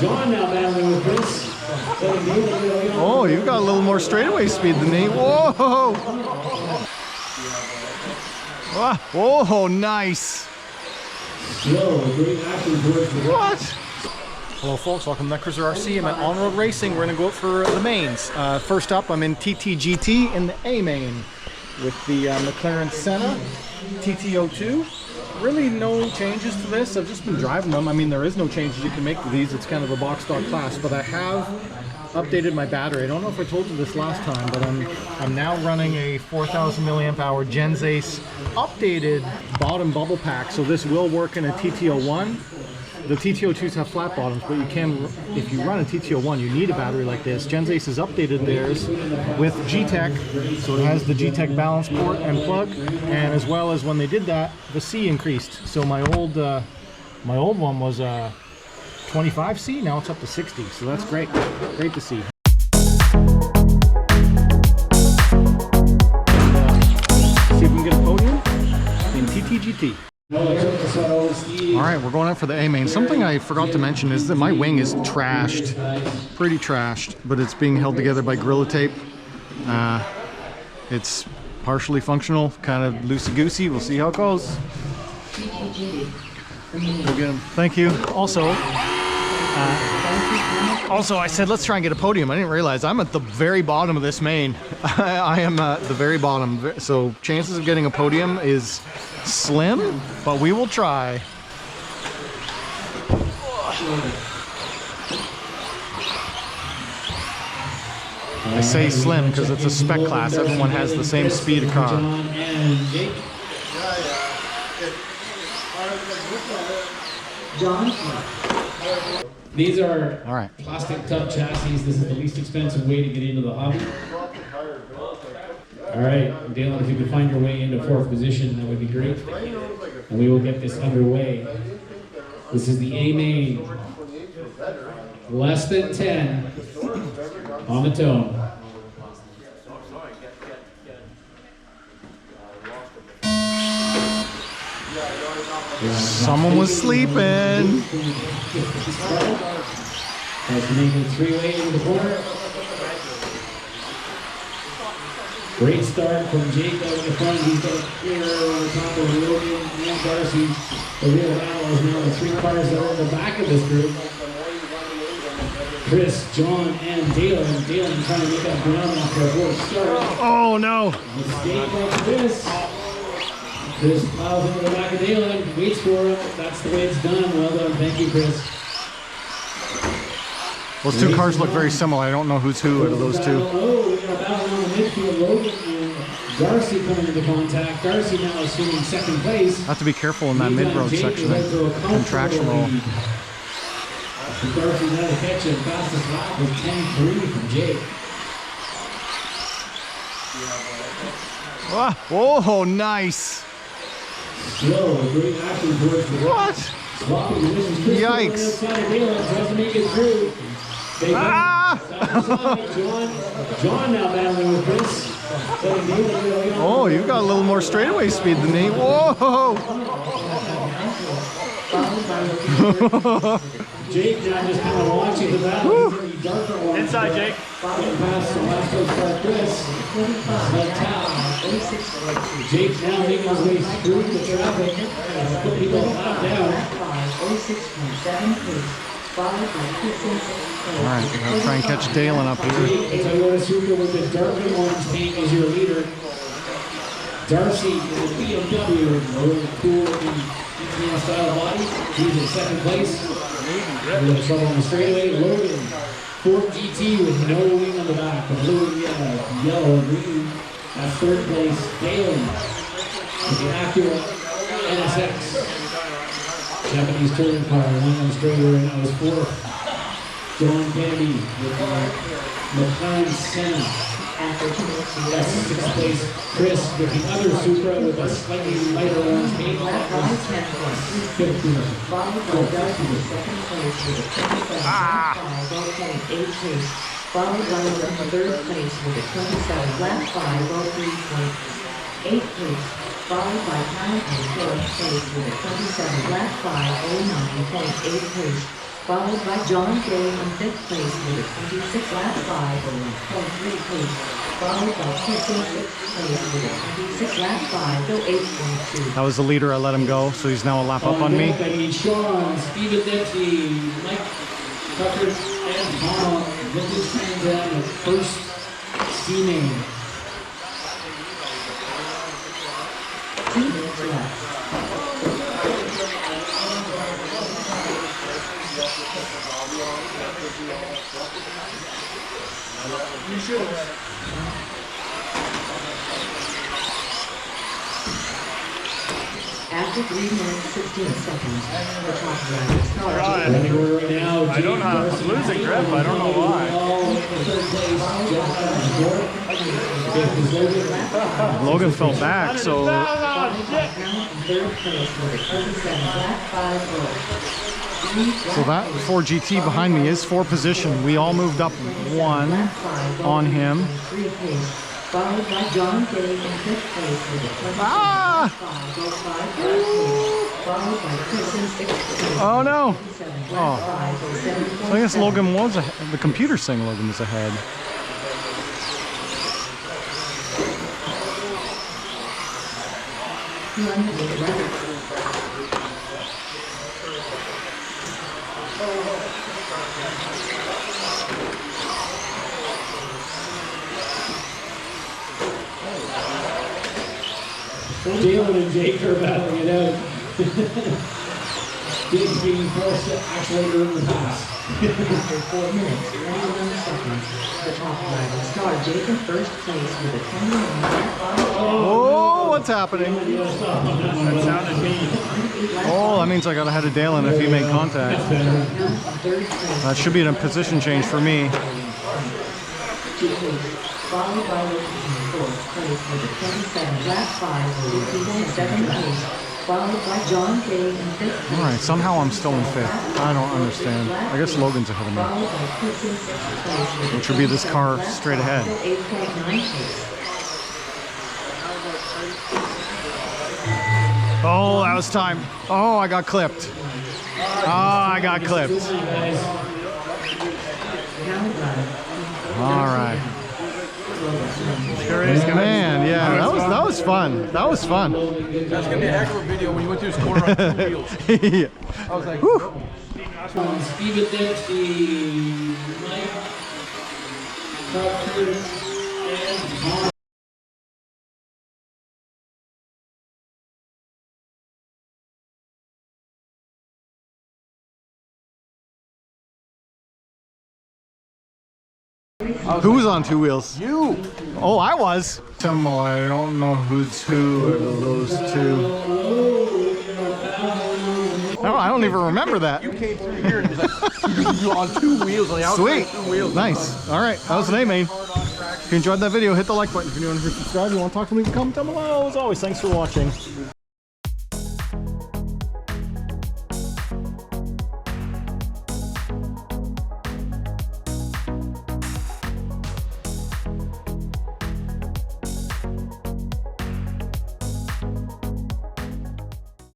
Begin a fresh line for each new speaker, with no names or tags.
John now battling with Chris.
Oh, you've got a little more straightaway speed than me. Whoa! Oh, nice. What? Hello folks, welcome to Netcruzer RC. I'm at On-Road Racing. We're going to go out for the mains. First up, I'm in TTGT in the A main with the McLaren SENNA TT02. Really no changes to this. I've just been driving them. I mean, there is no changes you can make to these. It's kind of a box stock class, but I have updated my battery. I don't know if I told you this last time, but I'm now running a 4,000 milliamp hour Gens Ace updated bottom bubble pack. So this will work in a TT01. The TT02s have flat bottoms, but you can, if you run a TT01, you need a battery like this. Gens Ace has updated theirs with G-Tech, so it has the G-Tech balance port and plug, and as well as when they did that, the C increased. So my old one was 25C, now it's up to 60, so that's great. Great to see. See if we can get a podium in TTGT. Alright, we're going out for the A main. Something I forgot to mention is that my wing is trashed, pretty trashed, but it's being held together by Gorilla Tape. It's partially functional, kind of loosey-goosey. We'll see how it goes. Go get him. Thank you. Also, I said let's try and get a podium. I didn't realize I'm at the very bottom of this main. I am at the very bottom, so chances of getting a podium is slim, but we will try. I say slim because it's a spec class. Everyone has the same speed of car.
These are plastic tub chassis. This is the least expensive way to get into the hobby. All right, Dalen, if you could find your way into fourth position, that would be great. And we will get this underway. This is the A main. Less than 10 on the tone.
Someone was sleeping.
That's making three-way into the corner. Great start from Jake out in the front. He's got a clear on the top of Logan and Darcy. The real battle is now the three cars that are in the back of this group. Chris, John, and Dalen. Dalen trying to make up ground after a poor start.
Oh no!
Mistake like Chris. Chris plows into the back of Dalen, waits for him. That's the way it's done. Well done. Thank you, Chris.
Those two cars look very similar. I don't know who's who out of those two.
Oh, we're going to battle on the midfield. Logan and Darcy coming into contact. Darcy now assuming second place.
Have to be careful in that mid-road section. Contraction roll.
Darcy now to catch him. Fastest lap was 10.3 from Jake.
Oh, nice.
Slow, great action towards the
What? Yikes.
Doesn't make it through. John now battling with Chris.
Oh, you've got a little more straightaway speed than me. Whoa!
Jake now just kind of watching the battle.
Inside, Jake.
Past the last place by Chris. Jake now making his way through the traffic. Put people down.
Alright, I'm going to try and catch Dalen up here.
Toyota Supra with the dark and orange paint as your leader. Darcy in the BMW, a really cool looking GTM style body. He's in second place. A little trouble on the straightaway. Logan, Ford GT with no wing on the back. The blue, yellow, and green. That's third place. Dalen with the Acura NSX. Japanese touring car, one on the straightaway, and that was fourth. John Kennedy with the McLaren SENNA. That's sixth place. Chris with the other Supra with a slightly lighter orange paint. That was fifth place. Followed by third place with a 27. Lap 503.8 place. Followed by time and fourth place with a 27. Lap 509.8 place.
followed by John Gay in 5th place with a 26 lap 5 or 1.3 pace, followed by Chris in 6th place with a 26 lap 5 or 8.2.
That was the leader. I let him go, so he's now a lap up on me.
I need Sean, Stephen Dempsey, Mike Tucker, and Tom. Vintage Trans Am, the first C-main.
2 minutes left. After 3 minutes 16 seconds, the top driver starts.
I
don't know. I'm losing grip. I don't know why.
Logan fell back, so that 4GT behind me is 4 position. We all moved up 1 on him.
Followed by John Gay in 5th place with a 26
Ah!
followed by Chris in 6th place.
Oh no!
Oh.
So I guess Logan was ahead. The computer's saying Logan was ahead.
Jalen and Jake are battling it out. Jake's being forced to actually earn the pass.
After 4 minutes, 21 seconds, the top driver started Jake in 1st place with a 21 lap 5.
Oh, what's happening?
That sounded mean.
Oh, that means I got ahead of Dalen if he made contact. That should be a position change for me.
Followed by Lucas in 4th place with a 27 lap 5 or 2.7 pace, followed by John Gay in 5th place.
Alright, somehow I'm still in 5th. I don't understand. I guess Logan's ahead of me.
Followed by Chris in 6th place with a
Which would be this car straight ahead.
8.9 pace.
Oh, that was time. Oh, I got clipped. Oh, I got clipped. All right. Man, yeah, that was fun. That was fun.
That's gonna be a heck of a video when you went through this corner on 2 wheels.
Yeah.
I was like,
Whew.
Stephen Dempsey, Mike Tucker, and Tom.
Who was on 2 wheels?
you.
Oh, I was.
I don't know who's who of those two.
I don't even remember that.
You came through here and you're on 2 wheels on the outside.
Sweet.
2 wheels.
Nice. All right. That was an A-main. If you enjoyed that video, hit the like button. If you're new and here, subscribe. If you want to talk to me, comment down below. As always, thanks for watching.